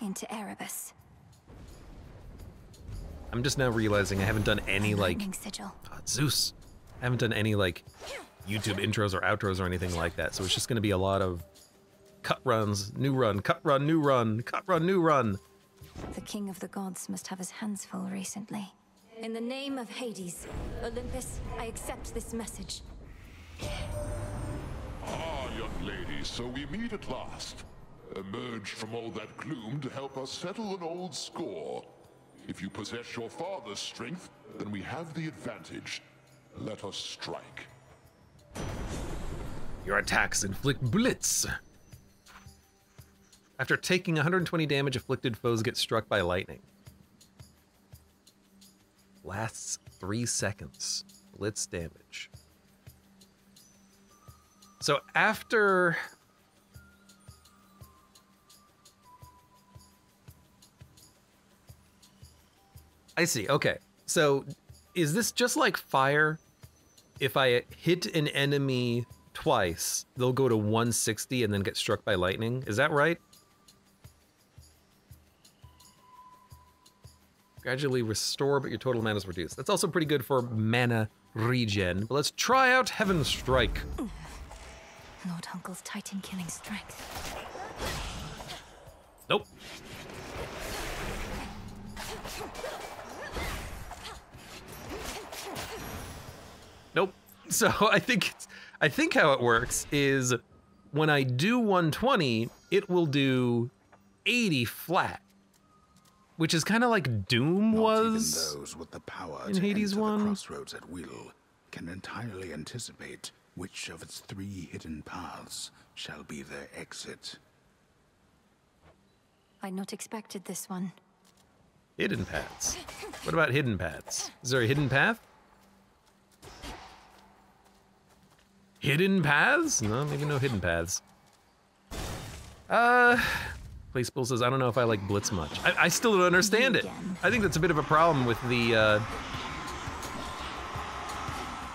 into Erebus. I'm just now realizing I haven't done any like Sigil. Zeus. I haven't done any like YouTube intros or outros or anything like that. So it's just gonna be a lot of cut runs, new run, cut run, new run, cut run, new run. The king of the gods must have his hands full recently. In the name of Hades, Olympus, I accept this message. Ah, young lady, so we meet at last. Emerged from all that gloom to help us settle an old score. If you possess your father's strength, then we have the advantage. Let us strike. Your attacks inflict blitz. After taking 120 damage, afflicted foes get struck by lightning. Lasts 3 seconds. Blitz damage. So after... I see, okay. So is this just like fire? If I hit an enemy twice, they'll go to 160 and then get struck by lightning. Is that right? Gradually restore, but your total mana is reduced. That's also pretty good for mana regen. But let's try out Heaven Strike. Lord Uncle's Titan killing strength. Nope. Nope. So I think how it works is when I do 120, it will do 80 flat, which is kind of like Doom was. Not even those with the power in to Hades enter 1. the crossroads at will can entirely anticipate which of its 3 hidden paths shall be their exit. I'd not expected this one. Hidden paths. What about hidden paths? Is there a hidden path? Hidden paths? No, maybe no hidden paths. Placeable says, I don't know if I like Blitz much. I still don't understand it. I think that's a bit of a problem with the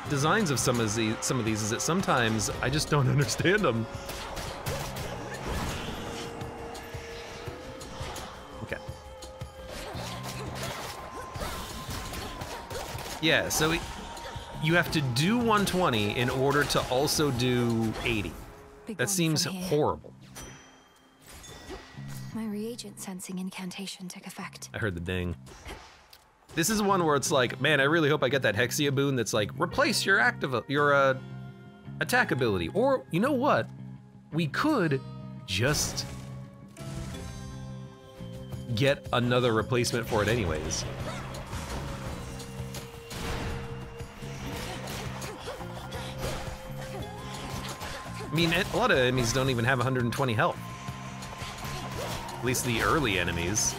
designs of some of these is that sometimes I just don't understand them. Okay. Yeah, so you have to do 120 in order to also do 80. That seems horrible. My reagent sensing incantation took effect. I heard the ding. This is one where it's like, man, I really hope I get that Hexia boon that's like, replace your attack ability. Or, you know what? We could just get another replacement for it anyways. I mean, a lot of enemies don't even have 120 health. At least the early enemies.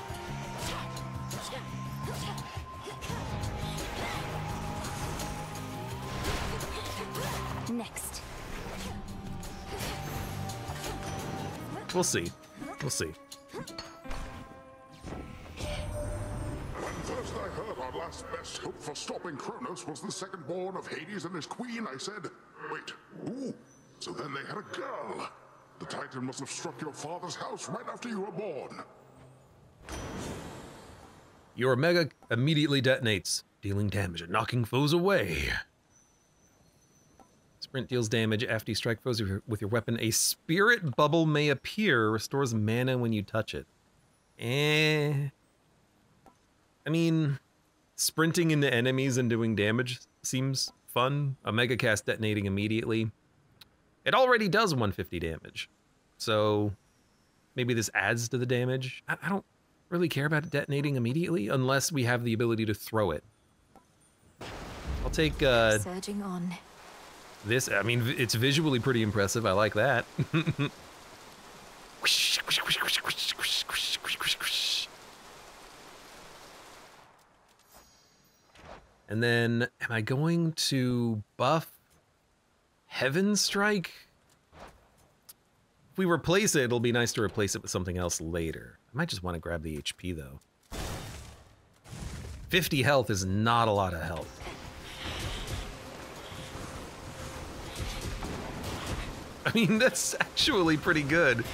Next. We'll see. We'll see. When first I heard our last best hope for stopping Kronos was the second born of Hades and his queen, I said, wait, ooh. So then they had a girl. The Titan must have struck your father's house right after you were born. Your Omega immediately detonates, dealing damage and knocking foes away. Sprint deals damage after you strike foes with your weapon. A spirit bubble may appear, restores mana when you touch it. I mean, sprinting into enemies and doing damage seems fun. Omega cast detonating immediately. It already does 150 damage, so maybe this adds to the damage. I don't really care about it detonating immediately unless we have the ability to throw it. I'll take Surging on. this. I mean, it's visually pretty impressive. I like that. And then, am I going to buff Heaven Strike? If we replace it, it'll be nice to replace it with something else later. I might just want to grab the HP though. 50 health is not a lot of health. I mean, that's actually pretty good.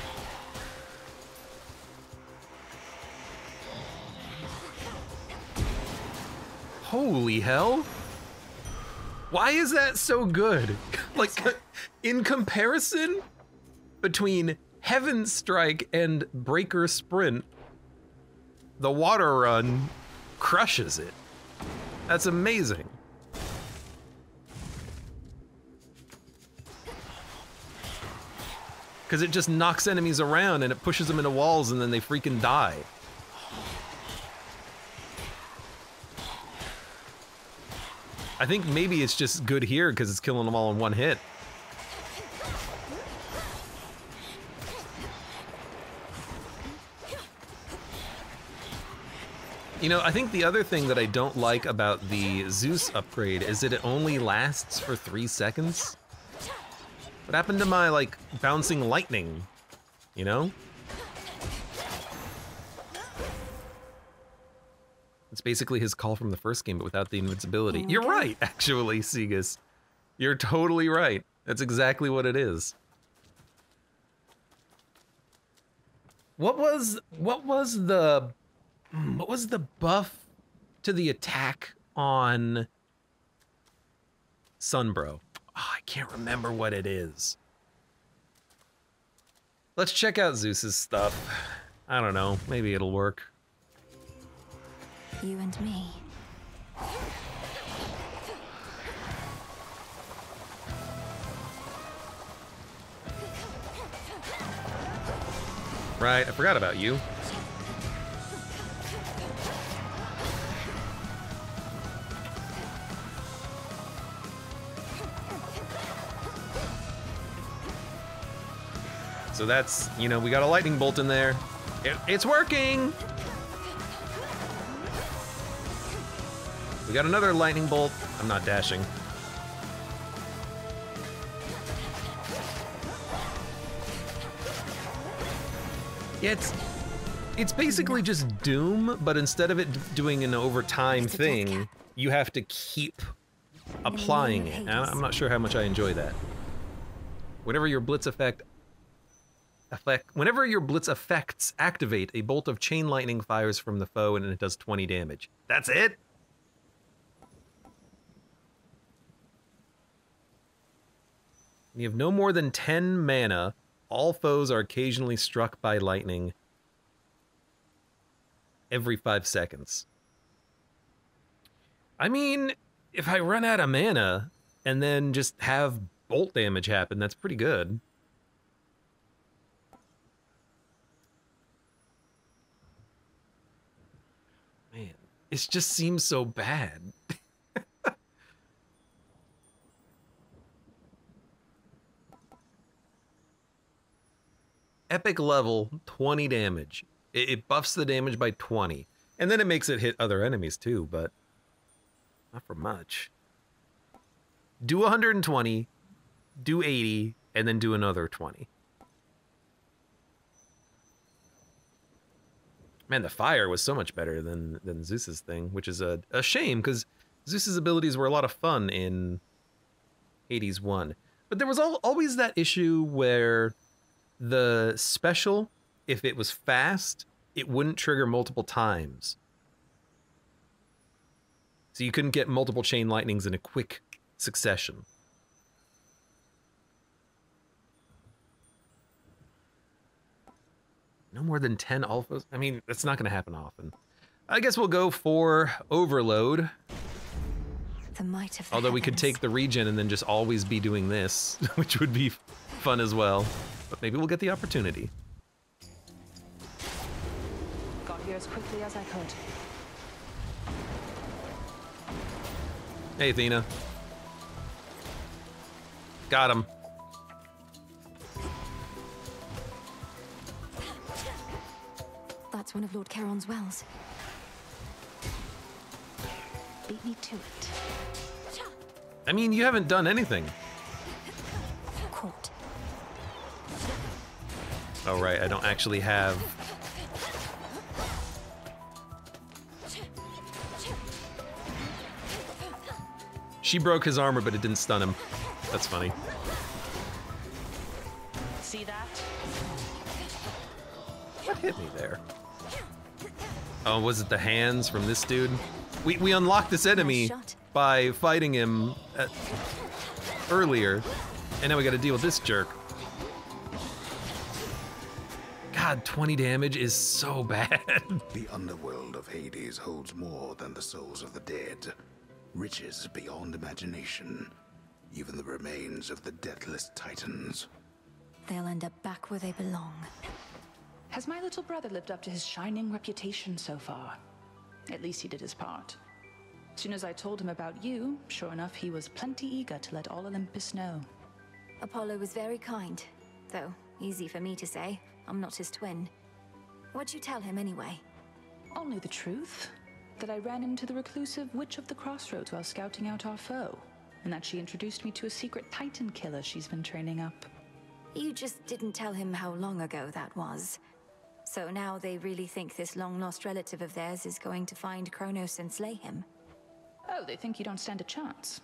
Holy hell. Why is that so good? Like, in comparison between Heaven Strike and Breaker Sprint, the water run crushes it. That's amazing. Because it just knocks enemies around and it pushes them into walls and then they freaking die. I think maybe it's just good here because it's killing them all in one hit. You know, I think the other thing that I don't like about the Zeus upgrade is that it only lasts for 3 seconds. What happened to my, like, bouncing lightning, you know? It's basically his call from the first game, but without the invincibility. You're right, actually, Segus. You're totally right. That's exactly what it is. What was the buff to the attack on Sunbro? Oh, I can't remember what it is. Let's check out Zeus's stuff. I don't know, maybe it'll work. You and me. Right, I forgot about you. So that's, you know, we got a lightning bolt in there. It's working! We got another lightning bolt. I'm not dashing. Yeah, it's basically just Doom, but instead of it doing an overtime thing, you have to keep applying it. And I'm not sure how much I enjoy that. Whenever your blitz effects activate, a bolt of chain lightning fires from the foe and it does 20 damage. That's it? You have no more than 10 mana. All foes are occasionally struck by lightning every 5 seconds. I mean, if I run out of mana and then just have bolt damage happen, that's pretty good. Man, it just seems so bad. Epic level, 20 damage. It buffs the damage by 20. And then it makes it hit other enemies too, but not for much. Do 120, do 80, and then do another 20. Man, the fire was so much better than Zeus's thing, which is a shame, because Zeus's abilities were a lot of fun in Hades 1. But there was always that issue where the special, if it was fast, it wouldn't trigger multiple times. So you couldn't get multiple chain lightnings in a quick succession. No more than 10 alphas? I mean, that's not going to happen often. I guess we'll go for Overload. The might of the Although we could heavens. take the regen and then just always be doing this, which would be fun as well. But maybe we'll get the opportunity. Got here as quickly as I could. Hey, Athena. Got him. That's one of Lord Charon's wells. Beat me to it. I mean, you haven't done anything. Caught. Oh, right, I don't actually have... She broke his armor, but it didn't stun him. That's funny. See that? What hit me there? Oh, was it the hands from this dude? We unlocked this enemy shot. by fighting him earlier, and now we gotta deal with this jerk. God, 20 damage is so bad. The underworld of Hades holds more than the souls of the dead. Riches beyond imagination. Even the remains of the deathless titans. They'll end up back where they belong. Has my little brother lived up to his shining reputation so far? At least he did his part. Soon as I told him about you, sure enough, he was plenty eager to let all Olympus know. Apollo was very kind, though easy for me to say. I'm not his twin. What'd you tell him anyway? Only the truth. That I ran into the reclusive Witch of the Crossroads while scouting out our foe, and that she introduced me to a secret Titan killer she's been training up. You just didn't tell him how long ago that was. So now they really think this long-lost relative of theirs is going to find Kronos and slay him? Oh, they think you don't stand a chance.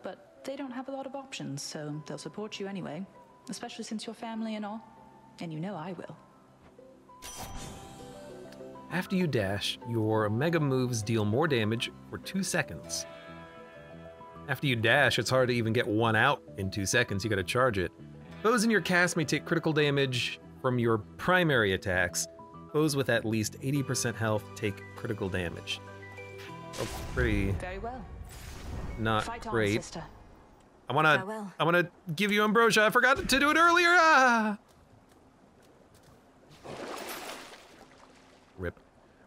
But they don't have a lot of options, so they'll support you anyway. Especially since you're family and all. And you know I will. After you dash, your mega moves deal more damage for 2 seconds. After you dash, it's hard to even get one out in 2 seconds. You gotta charge it. Foes in your cast may take critical damage from your primary attacks. Foes with at least 80% health take critical damage. Oh, pretty Very well. not Fight on, great. sister. I Farewell. wanna give you ambrosia. I forgot to do it earlier. Ah! Rip.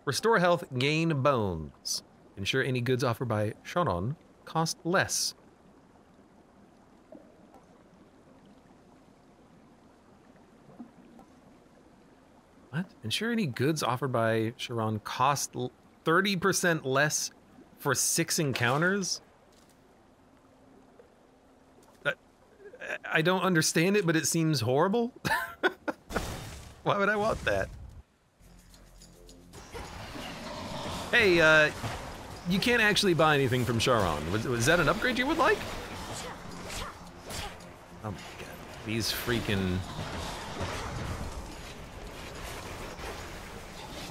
Restore health, gain bones. Ensure any goods offered by Chillin cost less. What? Ensure any goods offered by Chillin cost 30% less for 6 encounters? I don't understand it, but it seems horrible. Why would I want that? Hey, you can't actually buy anything from Charon. Was that an upgrade you would like? Oh my god. These freaking...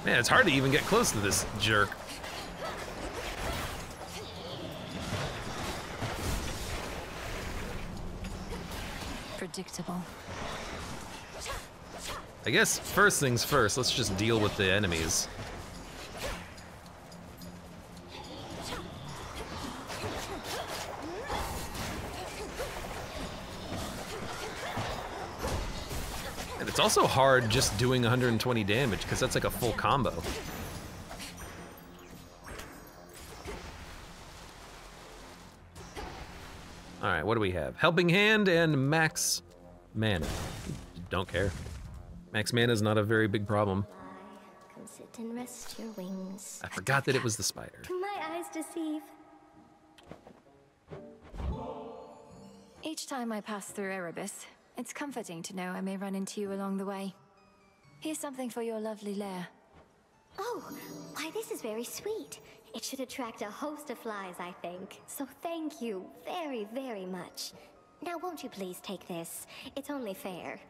Man, it's hard to even get close to this jerk. Predictable. I guess first things first, let's just deal with the enemies. And it's also hard just doing 120 damage, because that's like a full combo. Alright, what do we have? Helping Hand and Max Mana. Don't care. Max Mana is not a very big problem. Come sit and rest your wings. I forgot that it was the spider. Do my eyes deceive? Each time I pass through Erebus, it's comforting to know I may run into you along the way. Here's something for your lovely lair. Oh, why this is very sweet. It should attract a host of flies, I think. So thank you very, very much. Now won't you please take this? It's only fair.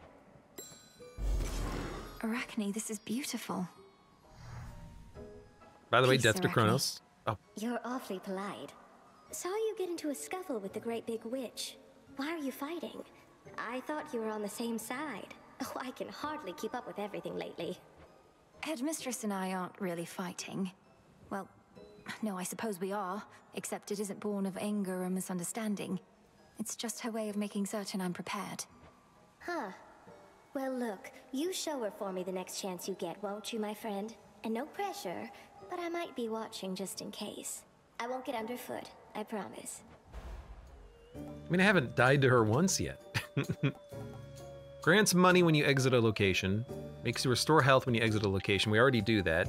Arachne, this is beautiful. By the way, Peace, death to Arachne. Kronos. Oh, You're awfully polite. Saw you get into a scuffle with the great big witch. Why are you fighting? I thought you were on the same side. Oh, I can hardly keep up with everything lately. Headmistress and I aren't really fighting. Well, no, I suppose we are, except it isn't born of anger or misunderstanding. It's just her way of making certain I'm prepared. Huh. Well, look, you show her for me the next chance you get, won't you, my friend? And no pressure, but I might be watching just in case. I won't get underfoot, I promise. I mean, I haven't died to her once yet. Grants money when you exit a location. Makes you restore health when you exit a location. We already do that.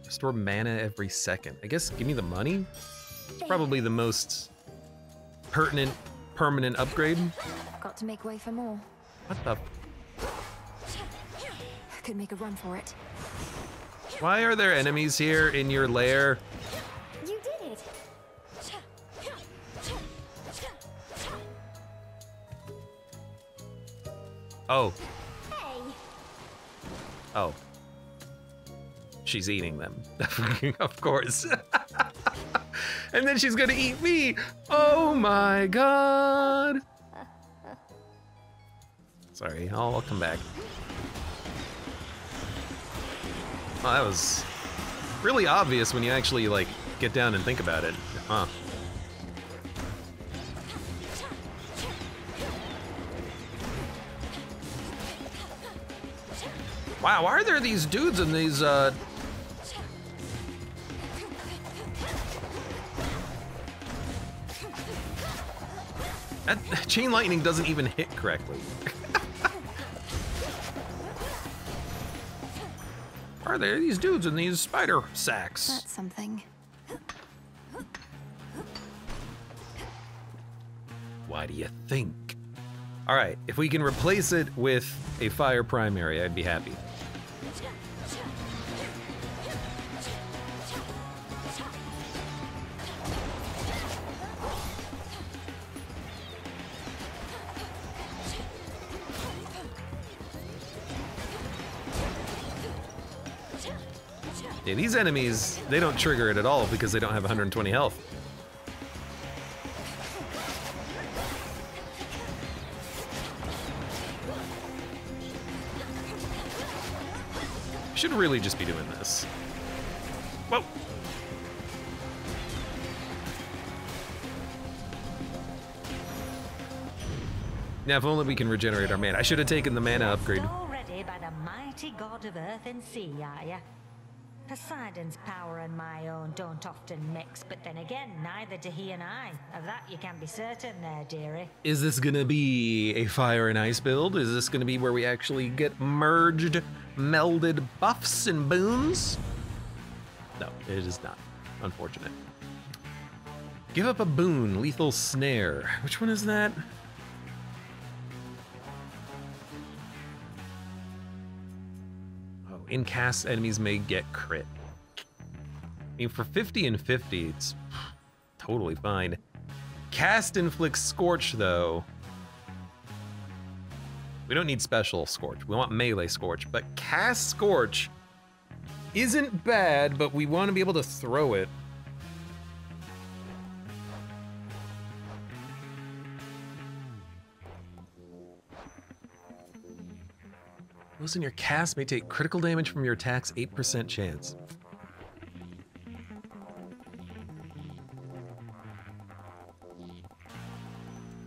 Restore mana every second. I guess give me the money? It's probably the most pertinent, permanent upgrade. Got to make way for more. What the? Could make a run for it. Why are there enemies here in your lair? You did it! Oh. Hey! Oh. She's eating them. Of course. And then she's gonna eat me. Oh my god. Sorry, I'll come back. Oh, that was really obvious when you actually like get down and think about it. Huh. Wow, why are there these dudes in these that chain lightning doesn't even hit correctly. Why are there these dudes in these spider sacks? That's something. Why do you think? All right, if we can replace it with a fire primary, I'd be happy. Yeah, these enemies, they don't trigger it at all because they don't have 120 health. Should really just be doing this. Whoa! Now, if only we can regenerate our mana. I should have taken the mana upgrade. Already by the mighty god of earth and sea, are ya? Poseidon's power and my own don't often mix, but then again, neither do he and I. Of that you can be certain there, dearie. Is this gonna be a fire and ice build? Is this gonna be where we actually get merged, melded buffs and boons? No, it is not. Unfortunate. Give up a boon, lethal snare. Which one is that? Incast enemies may get crit. I mean, for 50 and 50, it's totally fine. Cast inflicts Scorch, though. We don't need special Scorch. We want melee Scorch, but cast Scorch isn't bad, but we want to be able to throw it. Those in your cast may take critical damage from your attacks, 8% chance.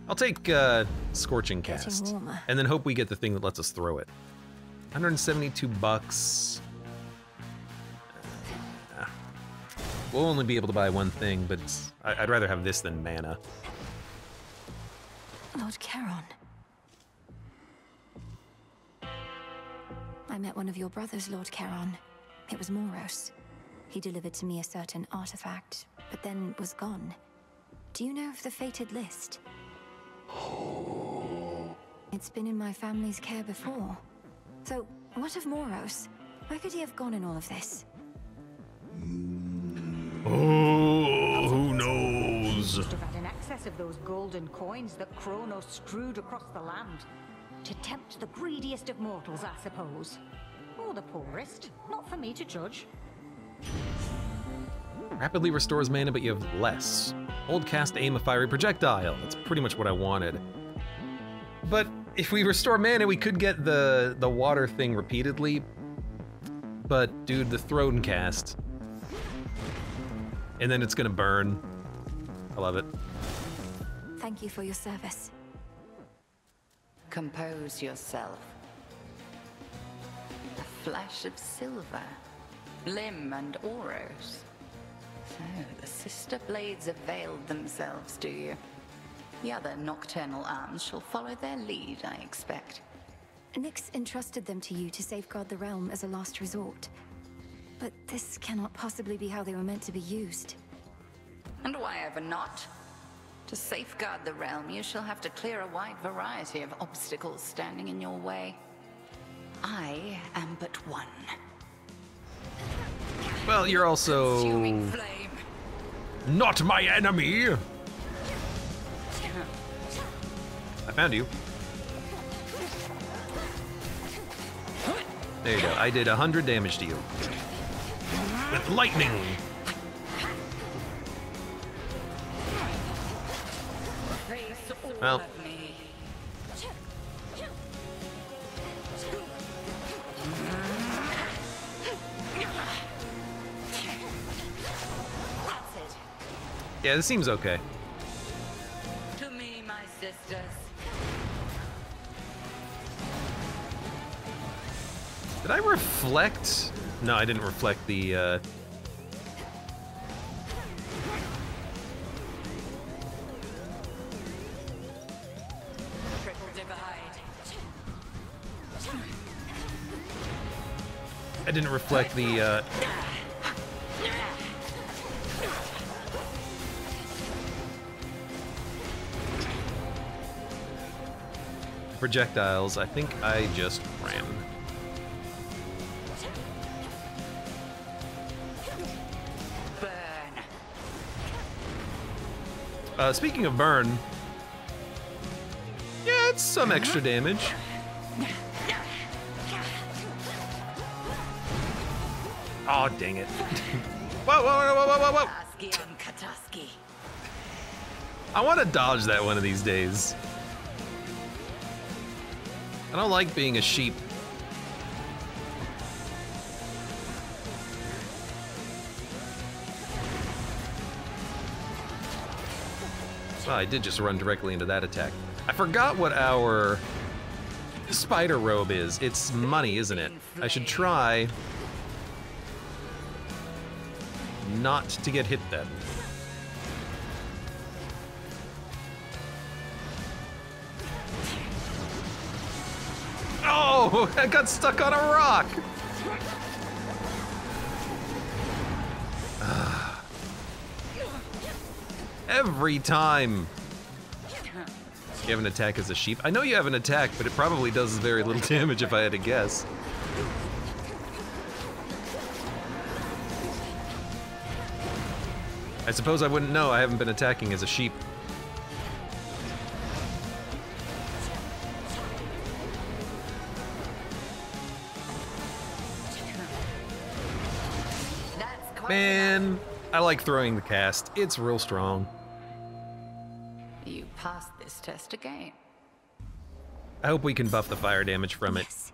I'll take Scorching Cast, and then hope we get the thing that lets us throw it. 172 bucks. We'll only be able to buy one thing, but I'd rather have this than mana. Lord Charon. I met one of your brothers, Lord Charon. It was Moros. He delivered to me a certain artifact, but then was gone. Do you know of the fated list? It's been in my family's care before. So, what of Moros? Where could he have gone in all of this? Oh, who knows? Must have had an excess of those golden coins that Kronos strewed across the land. To tempt the greediest of mortals, I suppose. Or the poorest. Not for me to judge. Rapidly restores mana, but you have less. Hold, cast, aim a fiery projectile. That's pretty much what I wanted. But if we restore mana, we could get the water thing repeatedly. But dude, the throne cast. And then it's gonna burn. I love it. Thank you for your service. Compose yourself. A flash of silver, Lim and Oros. So, the sister blades have veiled themselves, do you? The other nocturnal arms shall follow their lead, I expect. Nyx entrusted them to you to safeguard the realm as a last resort. But this cannot possibly be how they were meant to be used. And why ever not? To safeguard the realm, you shall have to clear a wide variety of obstacles standing in your way. I am but one. Well, you're also Consuming flame. not my enemy. I found you. There you go. I did 100 damage to you. With lightning. face all Well. of me. That's it. Yeah, this seems okay. To me, my sisters. Did I reflect? No, I didn't reflect the, Triple divide. I didn't reflect the, projectiles. I think I just ran. Burn. Speaking of burn, yeah, it's some extra damage. Oh, dang it. Whoa, whoa, whoa, whoa, whoa, whoa, whoa. Kataski on Kataski. I want to dodge that one of these days. I don't like being a sheep. Oh, I did just run directly into that attack. I forgot what our spider robe is. It's money, isn't it? I should try not to get hit then. Oh, I got stuck on a rock. Every time. You have an attack as a sheep? I know you have an attack, but it probably does very little damage if I had to guess. I suppose I wouldn't know. I haven't been attacking as a sheep. Man, I like throwing the cast. It's real strong. You passed this test again. I hope we can buff the fire damage from it. Yes.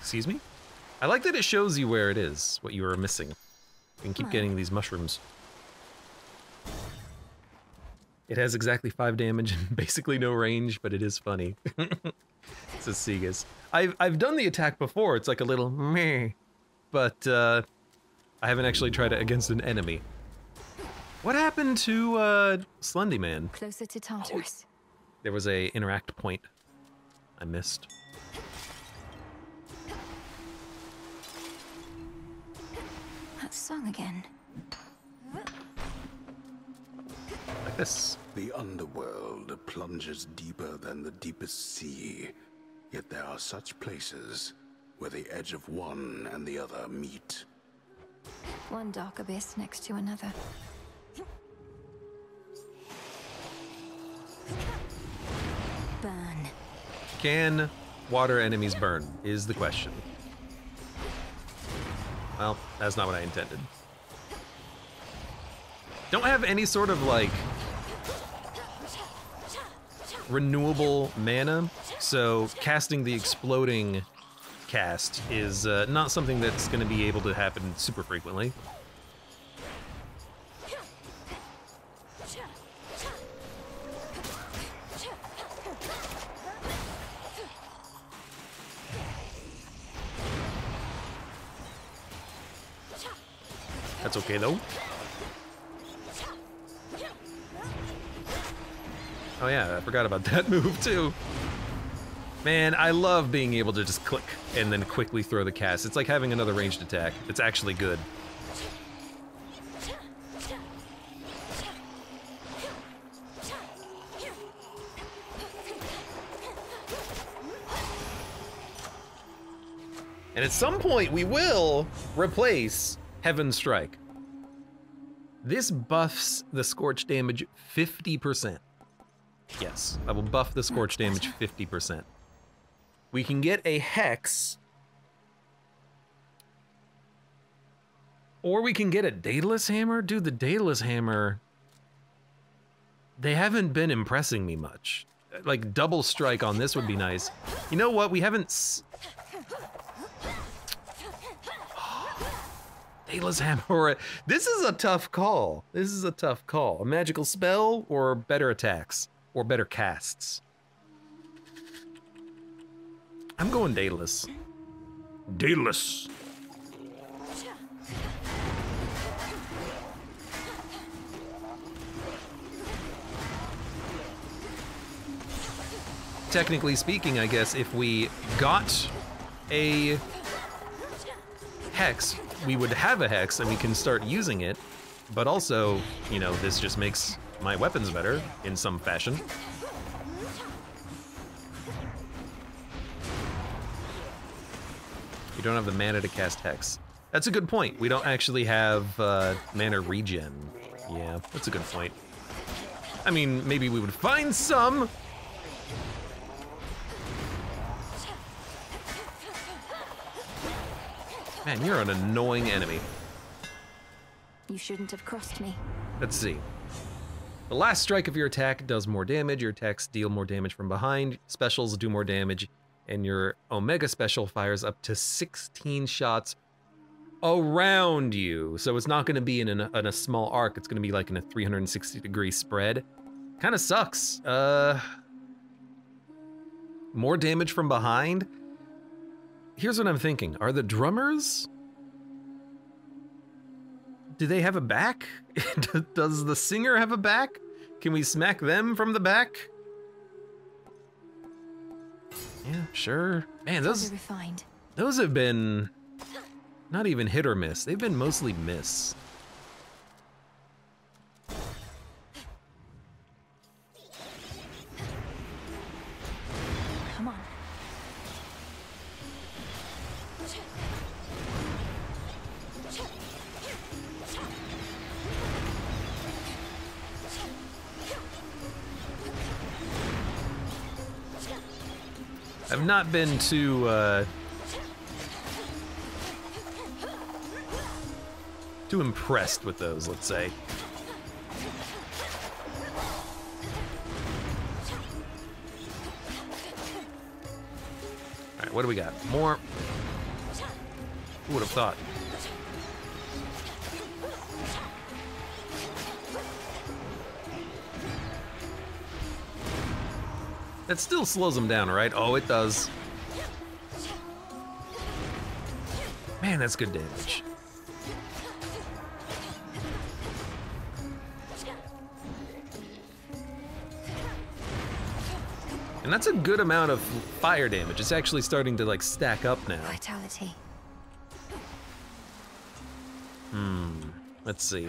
Excuse me? I like that it shows you where it is, what you are missing. You can keep getting these mushrooms. It has exactly 5 damage and basically no range, but it is funny. It's a Segas. I've done the attack before. It's like a little meh, but I haven't actually tried it against an enemy. What happened to Slendy Man? Closer to Tartarus. There was a interact point I missed. That song again. Like this. The underworld plunges deeper than the deepest sea. Yet there are such places where the edge of one and the other meet. One dark abyss next to another. Burn. Can water enemies burn, is the question. Well, that's not what I intended. Don't have any sort of, like, renewable mana, so casting the exploding cast is not something that's going to be able to happen super frequently. That's okay, though. Oh yeah, I forgot about that move, too. Man, I love being able to just click and then quickly throw the cast. It's like having another ranged attack. It's actually good. And at some point, we will replace Heaven Strike. This buffs the Scorch damage 50%. Yes, I will buff the Scorch damage 50%. We can get a Hex Or we can get a Daedalus Hammer? Dude, the Daedalus Hammer, they haven't been impressing me much. Like, double strike on this would be nice. You know what? We haven't... Daedalus Hammer. This is a tough call. This is a tough call. A magical spell or better attacks? Or better casts? I'm going Daedalus. Daedalus. Technically speaking, I guess, if we got a hex, we would have a hex and we can start using it, but also, you know, this just makes my weapons better in some fashion. You don't have the mana to cast hex. That's a good point. We don't actually have mana regen. Yeah, that's a good point. I mean, maybe we would find some. Man, you're an annoying enemy. You shouldn't have crossed me. Let's see. The last strike of your attack does more damage, your attacks deal more damage from behind, specials do more damage, and your Omega special fires up to 16 shots around you. So it's not gonna be in a small arc, it's gonna be like in a 360-degree spread. Kinda sucks. More damage from behind? Here's what I'm thinking. Are the drummers? Do they have a back? Does the singer have a back? Can we smack them from the back? Yeah, sure. Man, those have been not even hit or miss. They've been mostly miss. Come on. I've not been too impressed with those, let's say. All right, what do we got? More. Who would have thought? That still slows them down, right? Oh, it does. Man, that's good damage. And that's a good amount of fire damage. It's actually starting to like stack up now. Vitality. Let's see.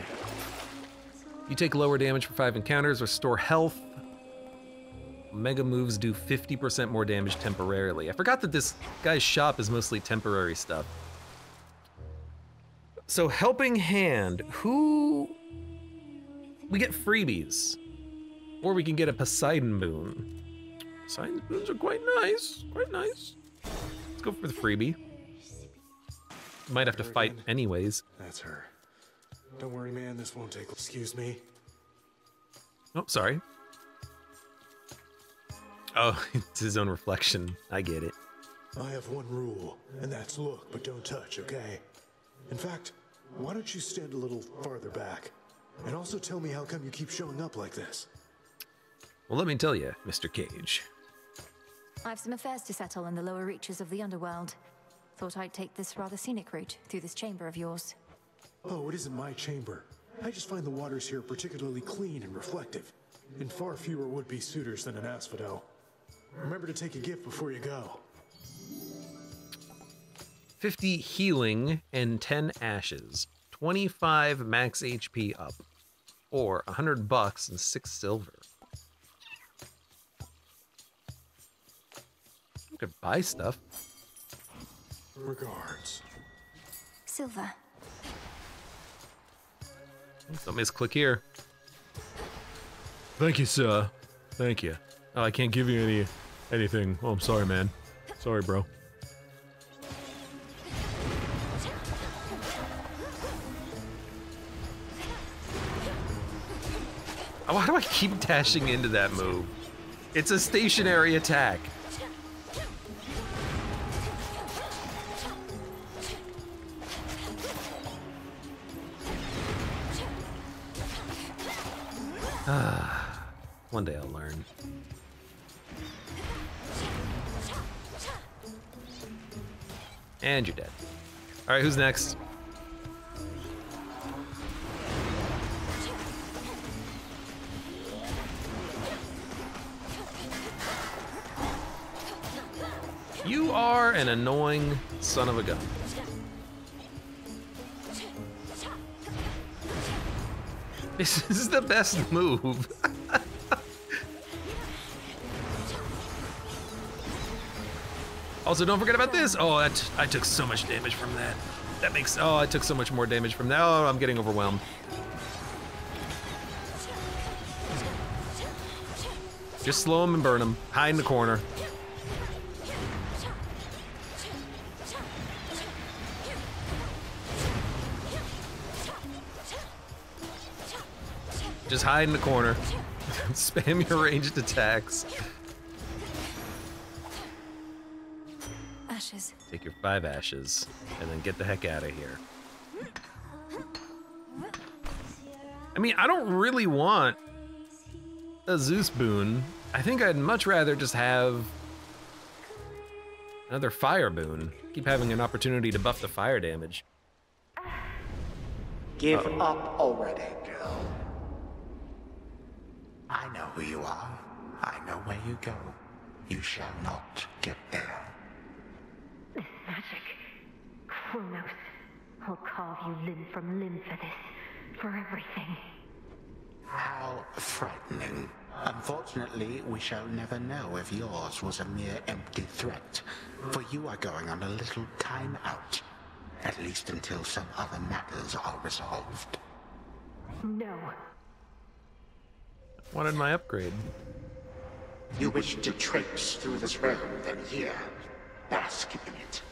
You take lower damage for 5 encounters, restore health. Mega moves do 50% more damage temporarily. I forgot that this guy's shop is mostly temporary stuff. So Helping Hand, who... We get freebies. Or we can get a Poseidon boon. Poseidon boons are quite nice, quite nice. Let's go for the freebie. Might have to fight anyways. That's her. Don't worry, man, this won't take... Excuse me? Oh, sorry. Oh, it's his own reflection. I get it. I have one rule, and that's look, but don't touch, okay? In fact, why don't you stand a little farther back? And also tell me how come you keep showing up like this? Well, let me tell you, Mr. Cage. I've some affairs to settle in the lower reaches of the Underworld. Thought I'd take this rather scenic route through this chamber of yours. Oh, it isn't my chamber. I just find the waters here particularly clean and reflective, and far fewer would-be suitors than an asphodel. Remember to take a gift before you go. 50 healing and 10 ashes. 25 max HP up. Or $100 and 6 silver. You could buy stuff. Regards. Silver. Don't misclick here. Thank you, sir. Thank you. Oh, I can't give you anything. Oh, I'm sorry, man. Sorry, bro. Why do I keep dashing into that move? It's a stationary attack. One day I'll learn. And you're dead. All right, who's next? You are an annoying son of a gun. This is the best move. Also, don't forget about this. Oh, I took so much damage from that. That makes, oh, I took so much more damage from that. Oh, I'm getting overwhelmed. Just slow him and burn him. Hide in the corner. Just hide in the corner. Spam your ranged attacks. Ashes. Take your 5 ashes, and then get the heck out of here. I mean, I don't really want a Zeus boon. I think I'd much rather just have another fire boon. Keep having an opportunity to buff the fire damage. Give up already, girl. I know who you are. I know where you go. You shall not get there. This magic. Kronos. I'll carve you limb from limb for this. For everything. How frightening. Unfortunately, we shall never know if yours was a mere empty threat. For you are going on a little time out. At least until some other matters are resolved. No. Wanted my upgrade. You wish to traipse through this realm, then here, bask in it.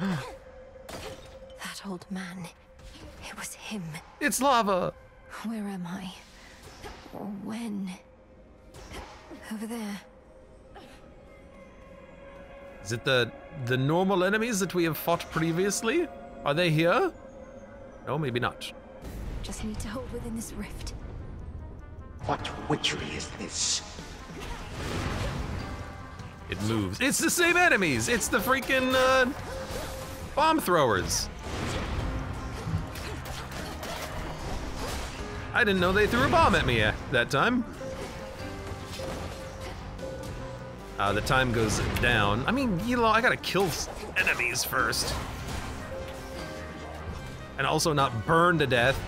That old man. It was him. It's lava! Where am I? Or when? Over there. Is it the normal enemies that we have fought previously? Are they here? No, maybe not. Just need to hold within this rift. What witchery is this? It moves. It's the same enemies! It's the freaking, bomb throwers. I didn't know they threw a bomb at me that time. The time goes down. I mean, you know, I gotta kill enemies first. And also not burn to death.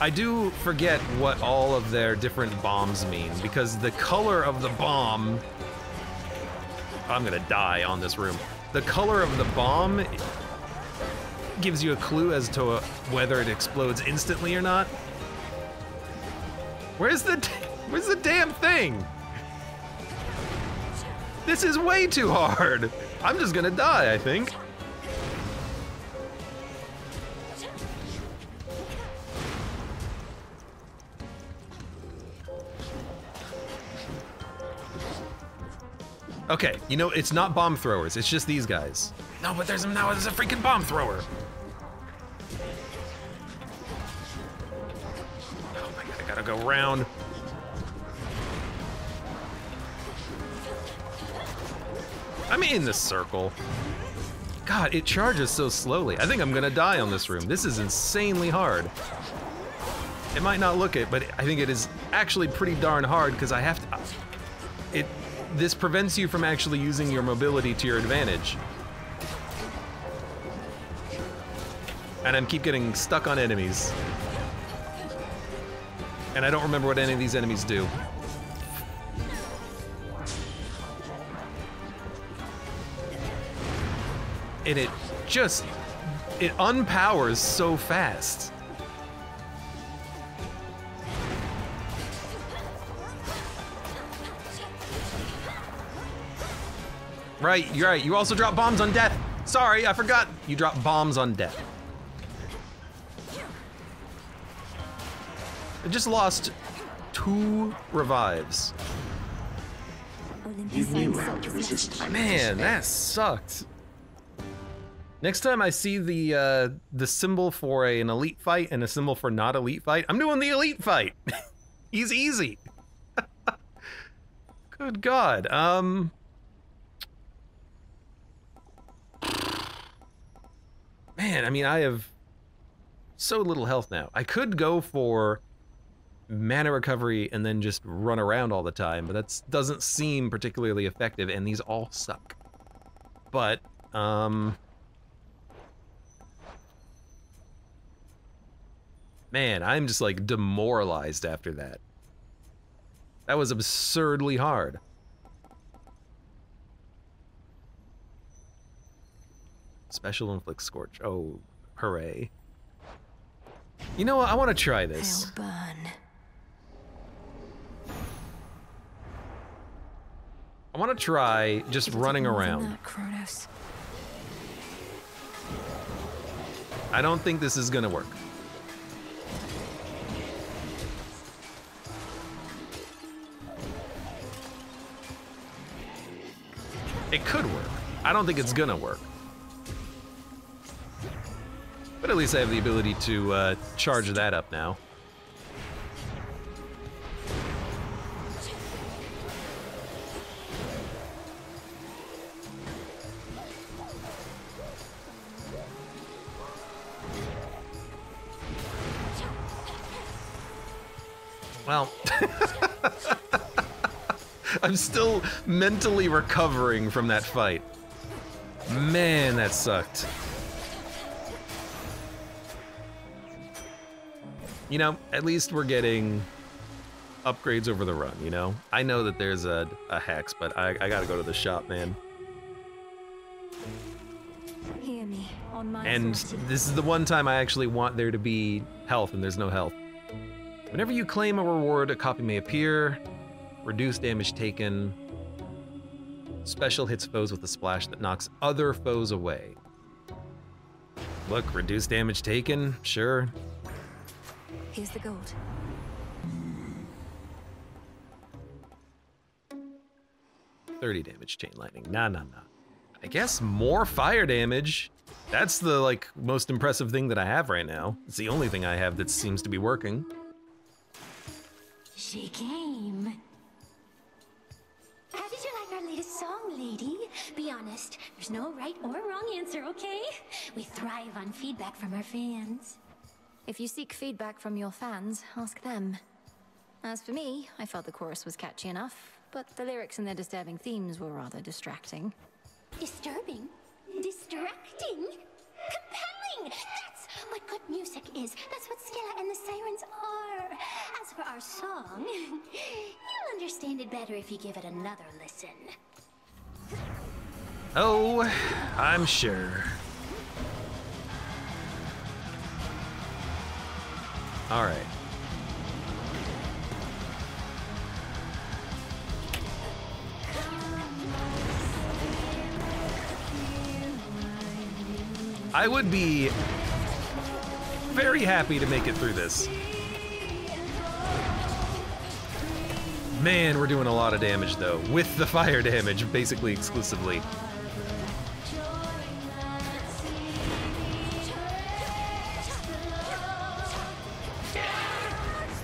I do forget what all of their different bombs mean, because the color of the bomb... I'm gonna die on this room. The color of the bomb gives you a clue as to whether it explodes instantly or not. Where's the damn thing? This is way too hard. I'm just gonna die, I think. Okay, you know, it's not bomb throwers, it's just these guys. No, but there's a freaking bomb thrower. Oh my god, I gotta go round. I'm in the circle. God, it charges so slowly. I think I'm gonna die on this room. This is insanely hard. It might not look it, but I think it is actually pretty darn hard because I have to... This prevents you from actually using your mobility to your advantage. And I keep getting stuck on enemies. And I don't remember what any of these enemies do. And it unpowers so fast. Right, you're right. You also drop bombs on death. Sorry, I forgot. You drop bombs on death. just lost 2 revives. You knew how to resist my Man, that sucked. Next time I see the symbol for an elite fight and a symbol for not elite fight, I'm doing the elite fight. He's easy. Good God. Man, I mean, I have so little health now. I could go for mana recovery and then just run around all the time, but that doesn't seem particularly effective, and these all suck. But, man, I'm just like demoralized after that. That was absurdly hard. Special inflict scorch. Oh, hooray. You know what? I want to try this. They'll burn. I want to try just running around. That, Kronos. I don't think this is gonna work. It could work. I don't think it's gonna work. But at least I have the ability to charge that up now. Well, I'm still mentally recovering from that fight. Man, that sucked. You know, at least we're getting upgrades over the run, you know? I know that there's a hex, but I gotta go to the shop, man. Hear me on my And authority. this is the one time I actually want there to be health, and there's no health. Whenever you claim a reward, a copy may appear. Reduce damage taken. Special hits foes with a splash that knocks other foes away. Look, reduce damage taken, sure. Here's the gold. $30 damage chain lightning. Nah. I guess more fire damage. That's the like most impressive thing that I have right now. It's the only thing I have that seems to be working. She came. How did you like our latest song, lady? Be honest, there's no right or wrong answer, okay? We thrive on feedback from our fans. If you seek feedback from your fans, ask them. As for me, I felt the chorus was catchy enough, but the lyrics and their disturbing themes were rather distracting. Disturbing? Distracting? Compelling! That's what good music is. That's what Skilla and the Sirens are. As for our song, you'll understand it better if you give it another listen. Oh, I'm sure. All right. I would be very happy to make it through this. Man, we're doing a lot of damage though, with the fire damage, basically exclusively.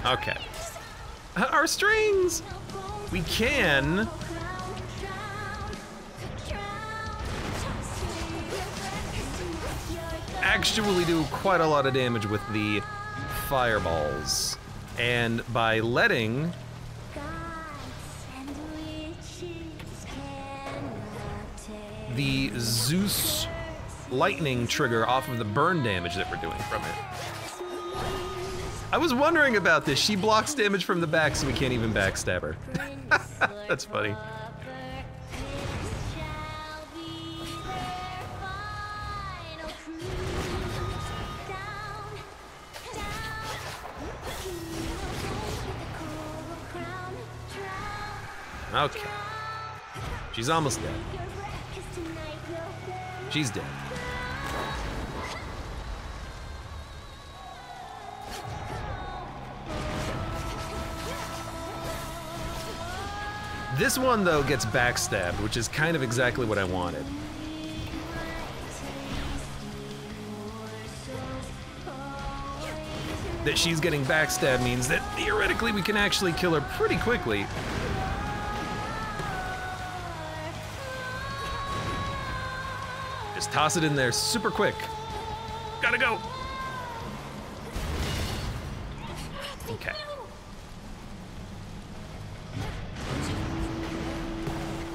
Okay. Our strings! We can... actually do quite a lot of damage with the fireballs. And by letting the Zeus lightning trigger off of the burn damage that we're doing from it. I was wondering about this. She blocks damage from the back, so we can't even backstab her. That's funny. Okay. She's almost dead. She's dead. This one, though, gets backstabbed, which is kind of exactly what I wanted. That she's getting backstabbed means that theoretically we can actually kill her pretty quickly. Just toss it in there super quick. Gotta go. Okay.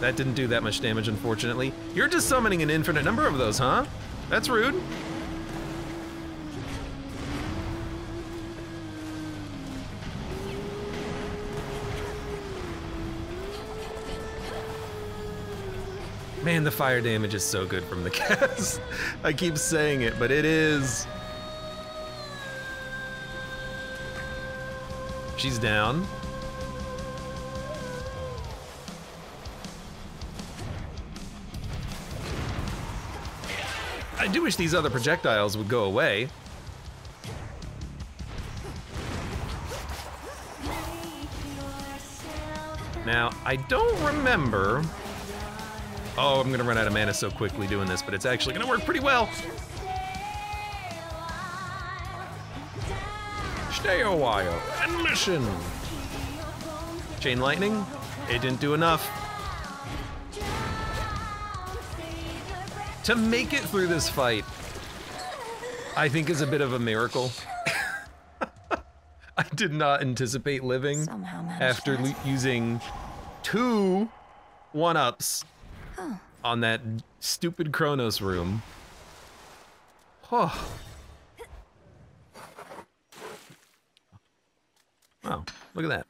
That didn't do that much damage, unfortunately. You're just summoning an infinite number of those, huh? That's rude. Man, the fire damage is so good from the cast. I keep saying it, but it is. She's down. I do wish these other projectiles would go away. Now, I don't remember. Oh, I'm gonna run out of mana so quickly doing this, but it's actually gonna work pretty well. Stay a while and listen. Chain lightning, it didn't do enough. To make it through this fight, I think is a bit of a miracle. I did not anticipate living after using 2 1-ups on that stupid Kronos room. Oh. Wow, look at that.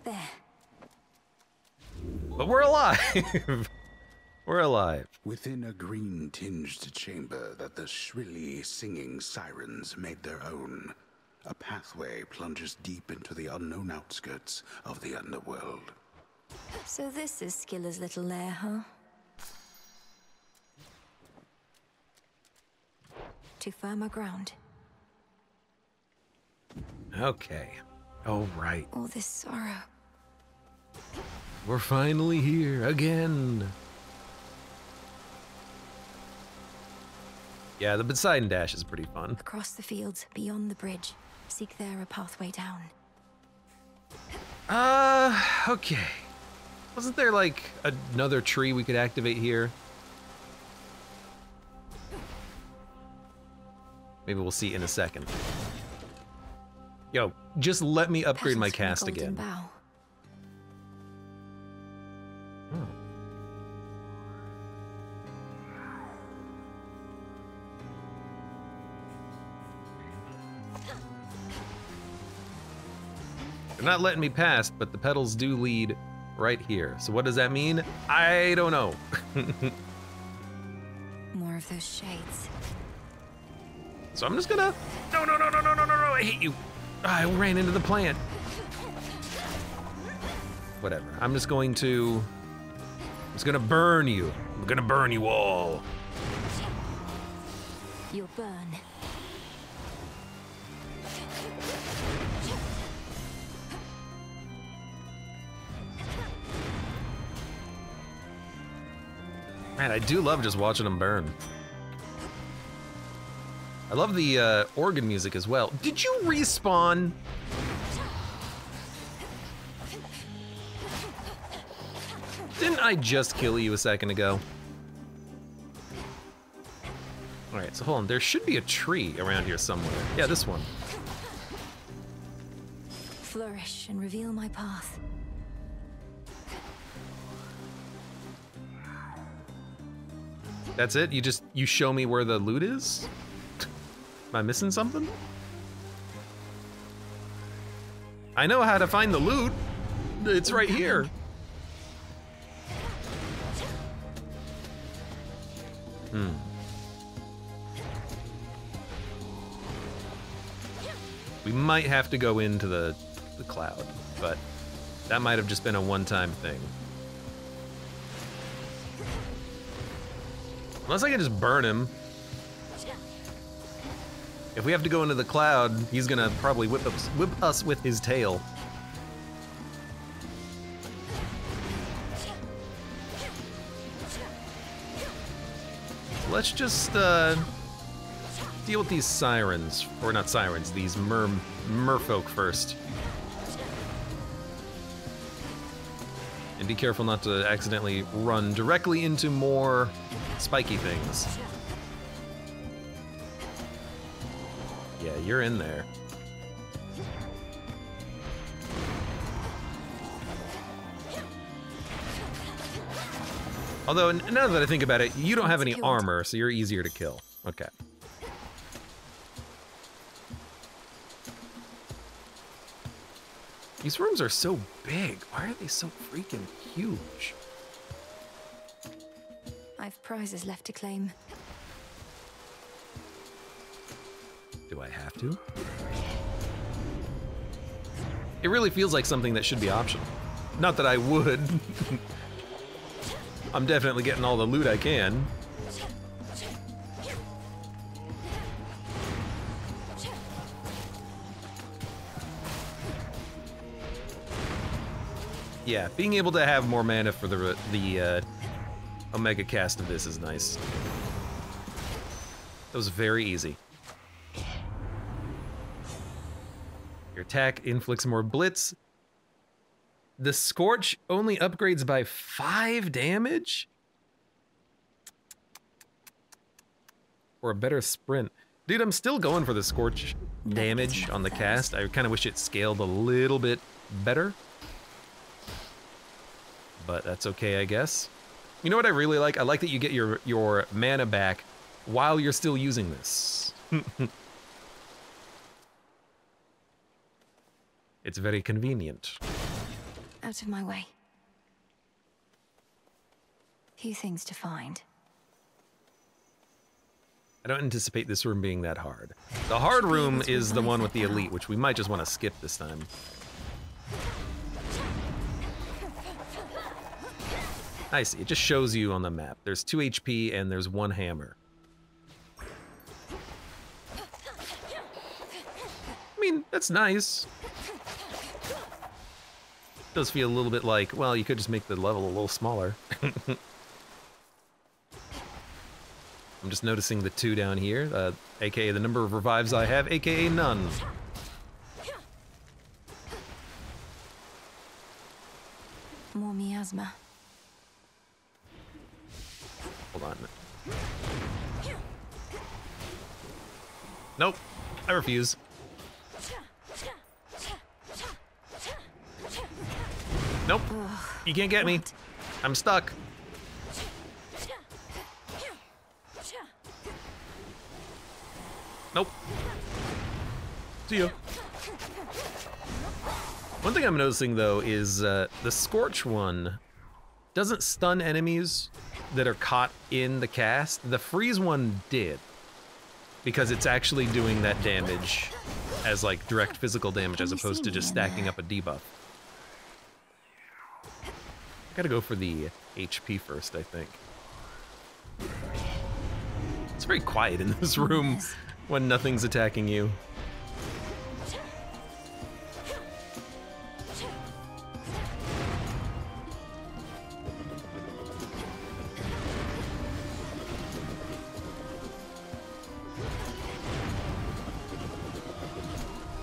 There. But we're alive. We're alive. Within a green-tinged chamber that the shrilly singing sirens made their own, a pathway plunges deep into the unknown outskirts of the Underworld. So this is Skiller's little lair, huh? To firmer ground. Okay. Oh, right. All this sorrow. We're finally here again. Yeah, the Poseidon Dash is pretty fun. Across the fields, beyond the bridge. Seek there a pathway down. Okay. Wasn't there like another tree we could activate here? Maybe we'll see in a second. Yo, just let me upgrade my cast again. Bough. Oh. They're not letting me pass, but the petals do lead right here. So what does that mean? I don't know. More of those shades. So I'm just gonna... No, I hate you. I ran into the plant. Whatever, I'm just going to... I'm just gonna burn you. I'm gonna burn you all. You'll burn. Man, I do love just watching them burn. I love the organ music as well. Did you respawn? Didn't I just kill you a second ago? All right, so hold on. There should be a tree around here somewhere. Yeah, this one. Flourish and reveal my path. That's it? You show me where the loot is? Am I missing something? I know how to find the loot. It's right here. We might have to go into the cloud, but that might have just been a one-time thing. Unless I can just burn him. If we have to go into the cloud, he's gonna probably whip us with his tail. let's just deal with these sirens, or not sirens, these merfolk first. And be careful not to accidentally run directly into more spiky things. Yeah, you're in there. Although, now that I think about it, you don't have any armor, so you're easier to kill. Okay. These rooms are so big. Why are they so freaking huge? I've prizes left to claim. Do I have to? It really feels like something that should be optional. Not that I would. I'm definitely getting all the loot I can. Yeah, being able to have more mana for the Omega cast of this is nice. That was very easy. Your attack inflicts more blitz. The Scorch only upgrades by 5 damage? Or a better sprint. Dude, I'm still going for the Scorch damage on the cast. I kind of wish it scaled a little bit better. But that's okay, I guess. You know what I really like? I like that you get your mana back while you're still using this. It's very convenient. Out of my way. Few things to find. I don't anticipate this room being that hard. The hard room is the one with the elite, which we might just want to skip this time. I see, it just shows you on the map. There's 2 HP and there's 1 hammer. I mean, that's nice. Does feel a little bit like, well, you could just make the level a little smaller. I'm just noticing the 2 down here, aka the number of revives I have, aka none. More miasma. Hold on. Nope, I refuse. Nope, you can't get me. I'm stuck. Nope. See ya. One thing I'm noticing though is the Scorch one doesn't stun enemies that are caught in the cast. The Freeze one did, because it's actually doing that damage as like direct physical damage as opposed to just stacking up a debuff. Gotta go for the HP first, I think. It's very quiet in this room when nothing's attacking you.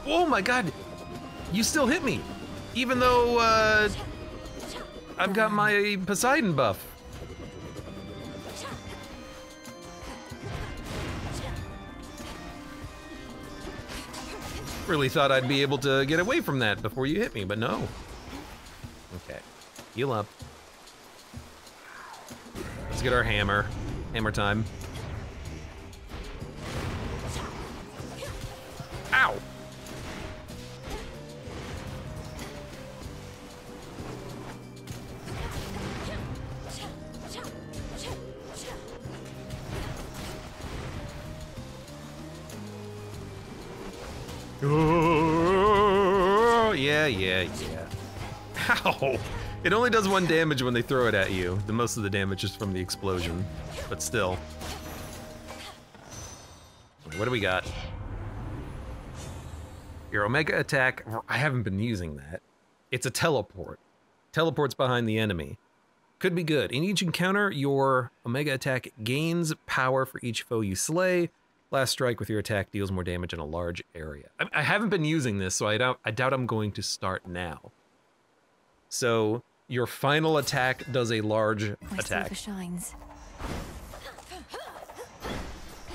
Oh my god! You still hit me! Even though, I've got my Poseidon buff. Really thought I'd be able to get away from that before you hit me, but no. Okay, heal up. Let's get our hammer. Hammer time. Ow! Oh, yeah. Ow! It only does 1 damage when they throw it at you. The most of the damage is from the explosion, but still. What do we got? Your Omega attack, I haven't been using that. It's a teleport. Teleports behind the enemy. Could be good. In each encounter, your Omega attack gains power for each foe you slay. Last strike with your attack deals more damage in a large area. I haven't been using this, so I doubt I'm going to start now. So your final attack does a large attack. My silver shines.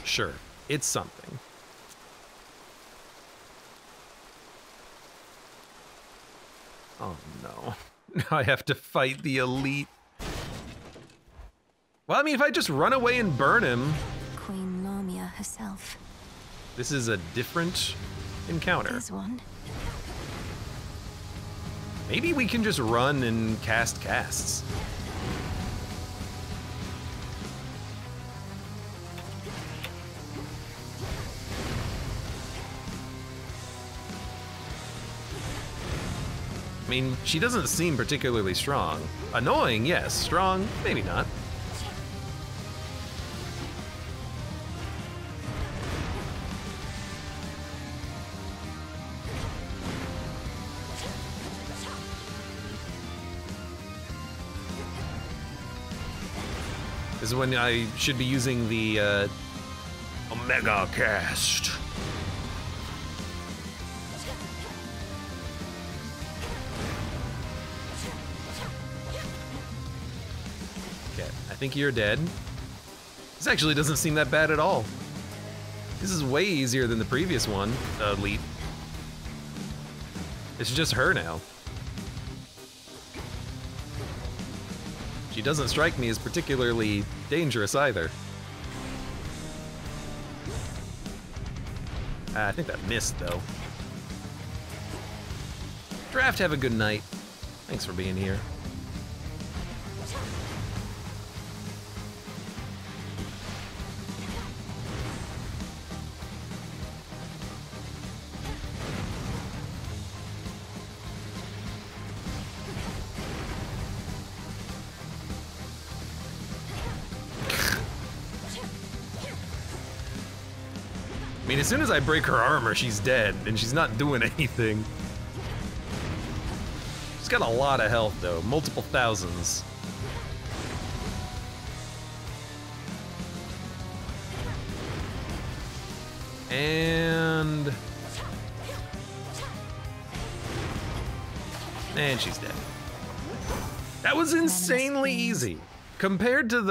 Sure, it's something. Oh no. Now I have to fight the elite. Well, I mean, if I just run away and burn him. Queen Lamia herself. This is a different encounter. There's one. Maybe we can just run and cast casts. I mean, she doesn't seem particularly strong. Annoying, yes. Strong, maybe not. This is when I should be using the Omega cast. I think you're dead. This actually doesn't seem that bad at all. This is way easier than the previous one, Elite. It's just her now. She doesn't strike me as particularly dangerous either. I think that missed though. Draft, have a good night. Thanks for being here. I mean, as soon as I break her armor, she's dead, and she's not doing anything. She's got a lot of health, though. Multiple thousands. And she's dead. That was insanely easy. Compared to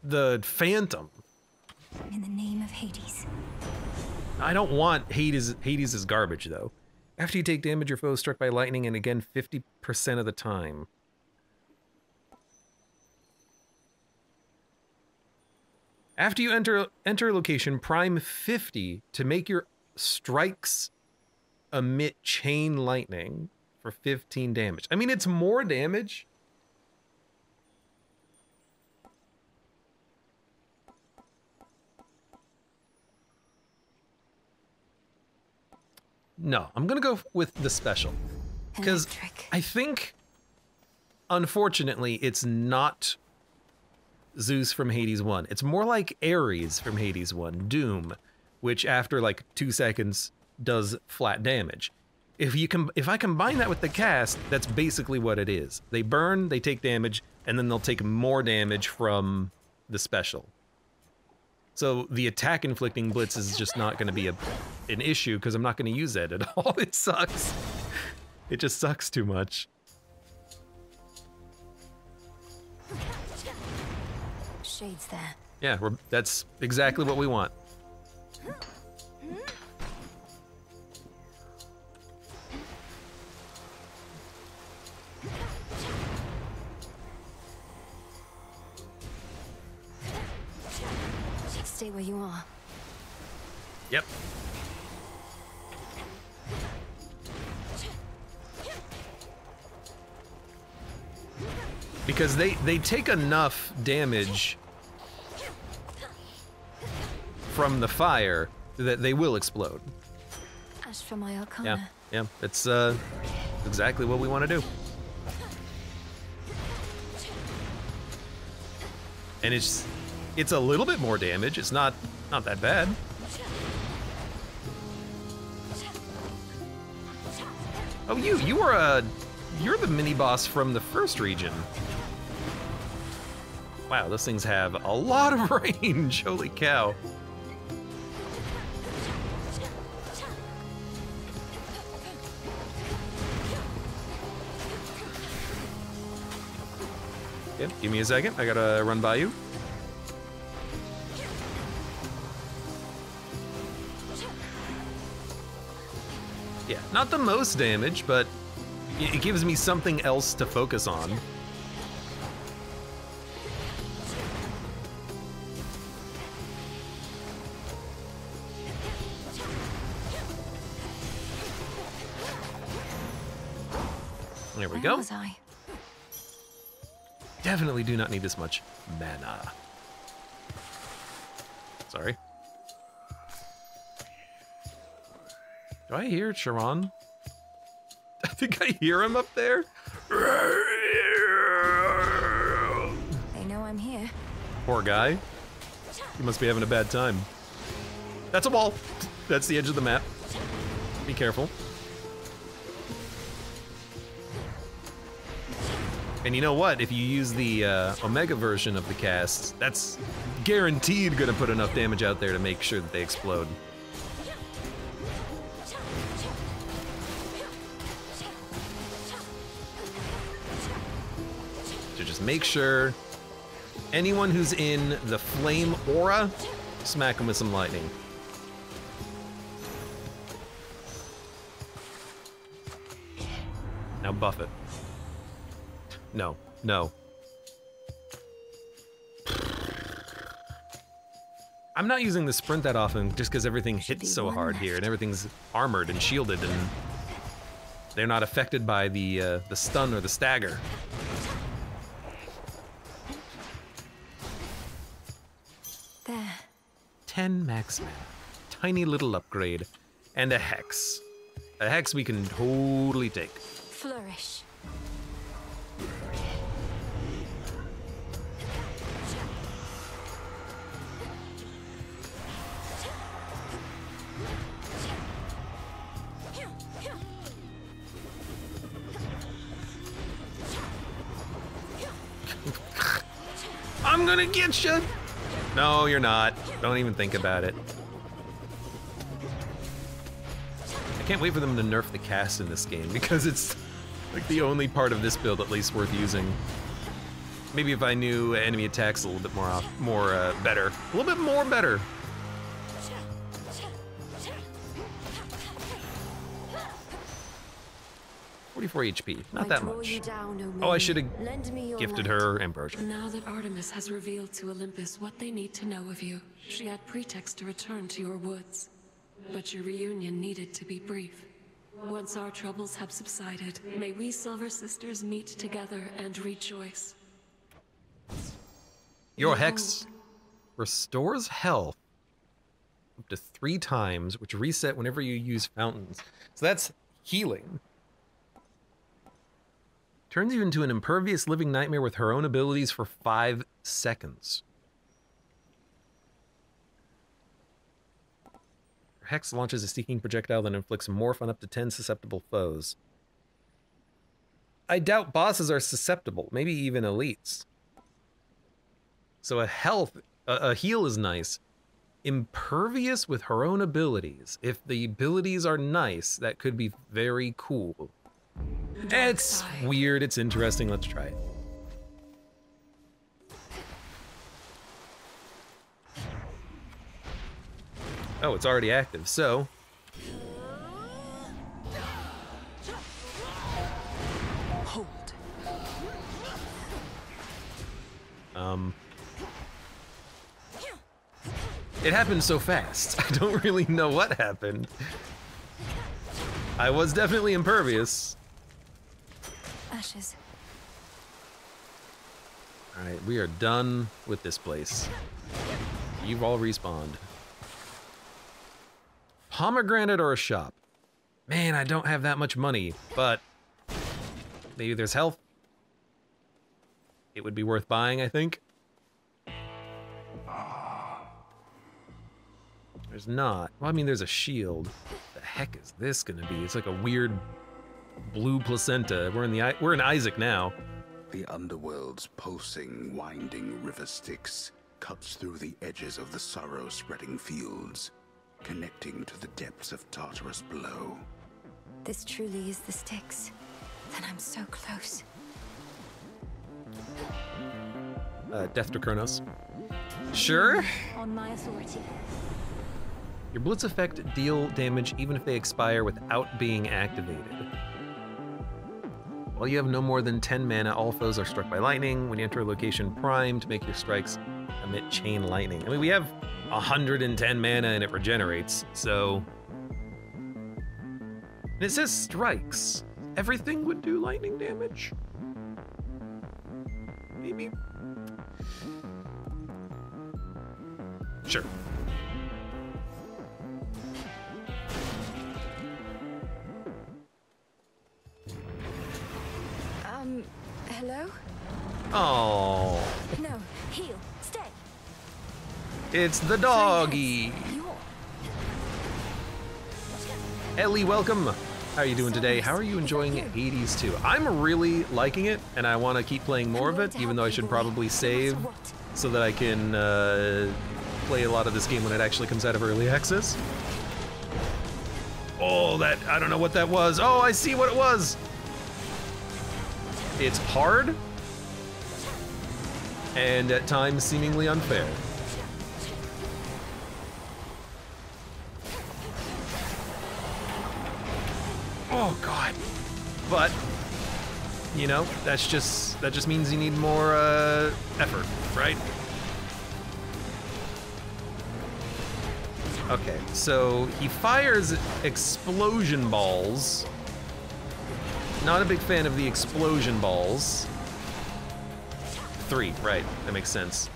the Phantom. In the name of Hades. I don't want Hades as garbage, though. After you take damage, your foe is struck by lightning, and again 50% of the time. After you enter a location, prime 50 to make your strikes emit chain lightning for 15 damage. I mean, it's more damage. No, I'm gonna go with the special. Because I think, unfortunately, it's not Zeus from Hades 1. It's more like Ares from Hades 1, Doom, which after like 2 seconds does flat damage. If I combine that with the cast, that's basically what it is. They burn, they take damage, and then they'll take more damage from the special. So the attack inflicting blitz is just not going to be an issue because I'm not going to use that at all. It sucks. It just sucks too much. Shades there. Yeah, that's exactly what we want. Stay where you are. Yep. Because they take enough damage from the fire that they will explode. Ash for my arcana. Yeah, it's exactly what we want to do. And it's a little bit more damage. It's not that bad. Oh, you're the mini boss from the first region. Wow, those things have a lot of range. Holy cow. Okay, give me a second. I gotta run by you. Yeah, not the most damage, but it gives me something else to focus on. There we go. Where was I? Definitely do not need this much mana. Sorry. Do I hear Charon? I think I hear him up there. They know I'm here. Poor guy. He must be having a bad time. That's a wall. That's the edge of the map. Be careful. And you know what? If you use the Omega version of the cast, that's guaranteed gonna put enough damage out there to make sure that they explode. So just make sure anyone who's in the flame aura, smack them with some lightning. Now buff it. No, no. I'm not using the sprint that often just because everything hits so hard here and everything's armored and shielded and they're not affected by the stun or the stagger. There. 10 max mana. Tiny little upgrade. And a hex. A hex we can totally take. Flourish. I'm gonna get you! No, you're not. Don't even think about it. I can't wait for them to nerf the cast in this game because it's like the only part of this build at least worth using. Maybe if I knew enemy attacks a little bit more better. A little bit more better. .44 HP, not that much. Oh, I should have gifted her ambrosia. Now that Artemis has revealed to Olympus what they need to know of you, she had pretext to return to your woods. But your reunion needed to be brief. Once our troubles have subsided, may we Silver Sisters meet together and rejoice. Your hex restores health up to 3 times, which reset whenever you use fountains. So that's healing. Turns you into an impervious living nightmare with her own abilities for 5 seconds. Her hex launches a sneaking projectile that inflicts morph on up to 10 susceptible foes. I doubt bosses are susceptible, maybe even elites. So a heal is nice. Impervious with her own abilities. If the abilities are nice, that could be very cool. It's weird, it's interesting, let's try it. Oh, it's already active, so... Hold. It happened so fast. I don't really know what happened. I was definitely impervious. Ashes. Alright, we are done with this place. You've all respawned. Pomegranate or a shop? Man, I don't have that much money, but maybe there's health. It would be worth buying, I think. There's not. Well, I mean, there's a shield. What the heck is this gonna be? It's like a weird blue placenta. We're in Isaac now. The Underworld's pulsing, winding river Styx cuts through the edges of the sorrow-spreading fields, connecting to the depths of Tartarus below. This truly is the Styx. Then I'm so close. Death to Kronos. Sure. On my authority. Your Blitz effect deal damage even if they expire without being activated. While you have no more than 10 mana, all foes are struck by lightning. When you enter a location primed, make your strikes emit chain lightning. I mean, we have 110 mana and it regenerates, so... And it says strikes. Everything would do lightning damage? Maybe? Sure. Hello? Oh. No, heal, stay. It's the doggy. Ellie, welcome. How are you doing today? How are you enjoying Hades 2? I'm really liking it, and I want to keep playing more of it, even though I should probably save so that I can play a lot of this game when it actually comes out of early access. Oh, that, I don't know what that was. Oh, I see what it was. It's hard, and at times seemingly unfair. Oh God! But you know, that just means you need more effort, right? Okay, so he fires explosion balls. Not a big fan of the explosion balls. 3, right, that makes sense.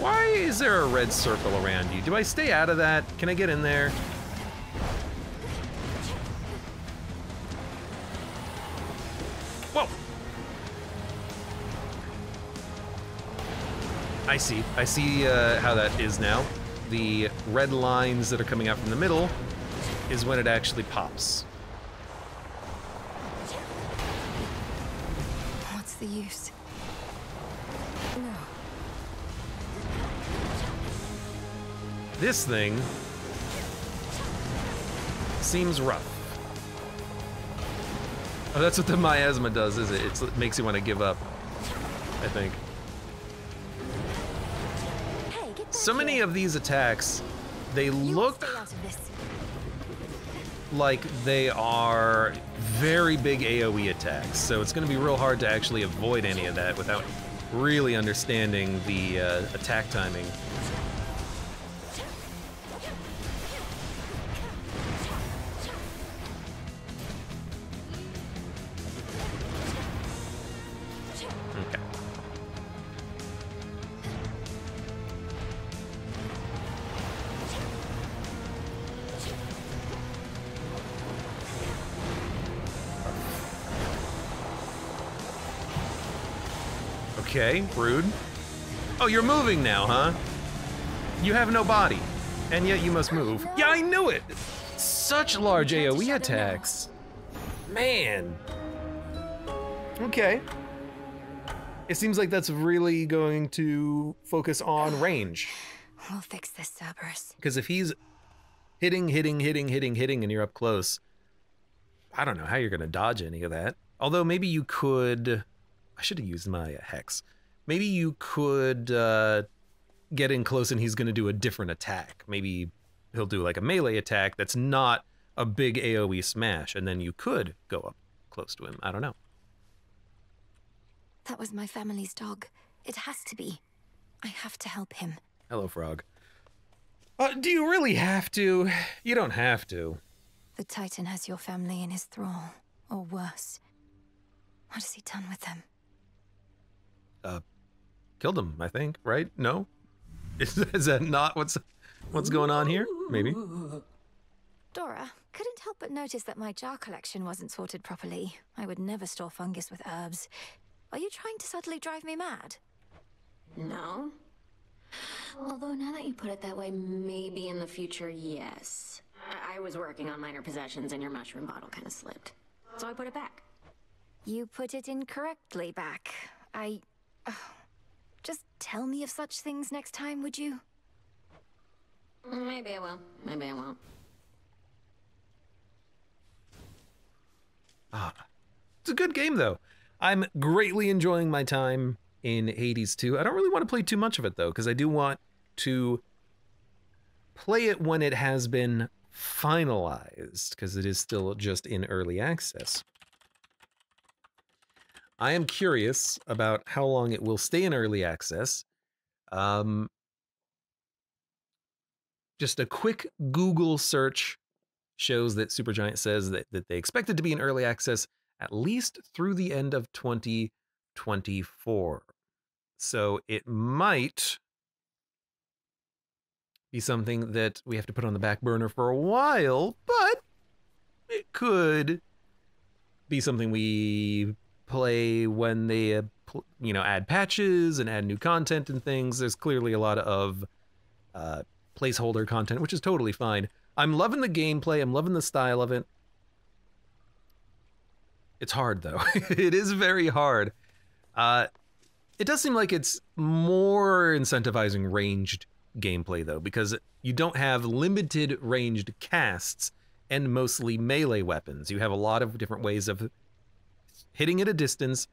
Why is there a red circle around you? Do I stay out of that? Can I get in there? Whoa! I see how that is now. The red lines that are coming out from the middle is when it actually pops. What's the use? No. This thing seems rough. Oh, that's what the miasma does, is it? It makes you want to give up, I think. So many of these attacks, they look like they are very big AoE attacks, so it's going to be real hard to actually avoid any of that without really understanding the attack timing. Okay, rude. Oh, you're moving now, huh? You have no body, and yet you must move. Yeah, I knew it! Such large AoE attacks. Man. Okay. It seems like that's really going to focus on range. We'll fix this, Cerberus. Because if he's hitting, and you're up close, I don't know how you're gonna dodge any of that. Although maybe you could... I should have used my hex. Maybe you could get in close and he's going to do a different attack. Maybe he'll do like a melee attack that's not a big AoE smash, and then you could go up close to him. I don't know. That was my family's dog. It has to be. I have to help him. Hello, Frog. Do you really have to? You don't have to. The Titan has your family in his thrall, or worse. What has he done with them? Killed him, I think, right? No? Is that not what's going on here? Maybe. Dora, couldn't help but notice that my jar collection wasn't sorted properly. I would never store fungus with herbs. Are you trying to subtly drive me mad? No. Although now that you put it that way, maybe in the future, yes. I was working on minor possessions and your mushroom bottle kind of slipped. So I put it back. You put it incorrectly back. Just tell me of such things next time, would you? Maybe I will. Maybe I won't. It's a good game, though. I'm greatly enjoying my time in Hades 2. I don't really want to play too much of it, though, because I do want to play it when it has been finalized, because it is still just in early access. I am curious about how long it will stay in early access. Just a quick Google search shows that Supergiant says that they expect it to be in early access at least through the end of 2024. So it might be something that we have to put on the back burner for a while, but it could be something we play when they add patches and add new content and things. There's clearly a lot of placeholder content, which is totally fine. I'm loving the gameplay. I'm loving the style of it. It's hard, though. It is very hard. It does seem like it's more incentivizing ranged gameplay, though, because you don't have limited ranged casts and mostly melee weapons. You have a lot of different ways of hitting at a distance.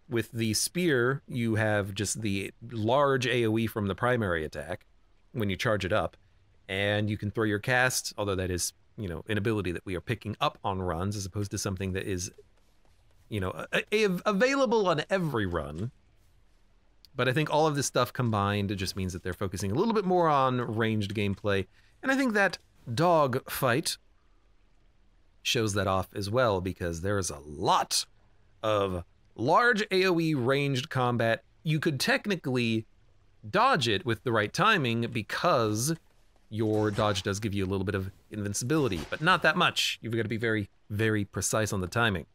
With the spear, you have just the large AoE from the primary attack when you charge it up, and you can throw your cast, although that is, an ability that we are picking up on runs as opposed to something that is, available on every run. But I think all of this stuff combined, it just means that they're focusing a little bit more on ranged gameplay. And I think that dog fight shows that off as well, because there's a lot of large AoE ranged combat. You could technically dodge it with the right timing because your dodge does give you a little bit of invincibility, but not that much. You've got to be very, very precise on the timing.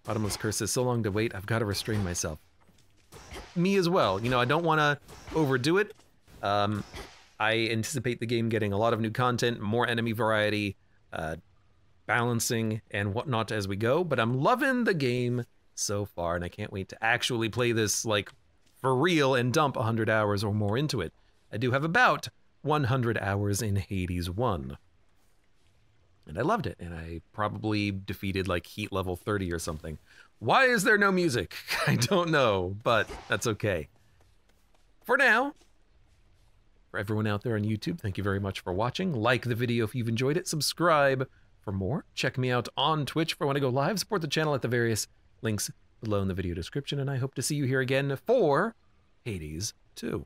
Bottomless Curse says, so long to wait, I've got to restrain myself. Me as well. I don't want to overdo it. I anticipate the game getting a lot of new content, more enemy variety, balancing and whatnot as we go, but I'm loving the game so far, and I can't wait to actually play this, for real, and dump 100 hours or more into it. I do have about 100 hours in Hades 1. And I loved it, and I probably defeated, heat level 30 or something. Why is there no music? I don't know, but that's okay. For now, for everyone out there on YouTube, thank you very much for watching. Like the video if you've enjoyed it. Subscribe for more. Check me out on Twitch if I want to go live. Support the channel at the various links below in the video description, and I hope to see you here again for Hades 2.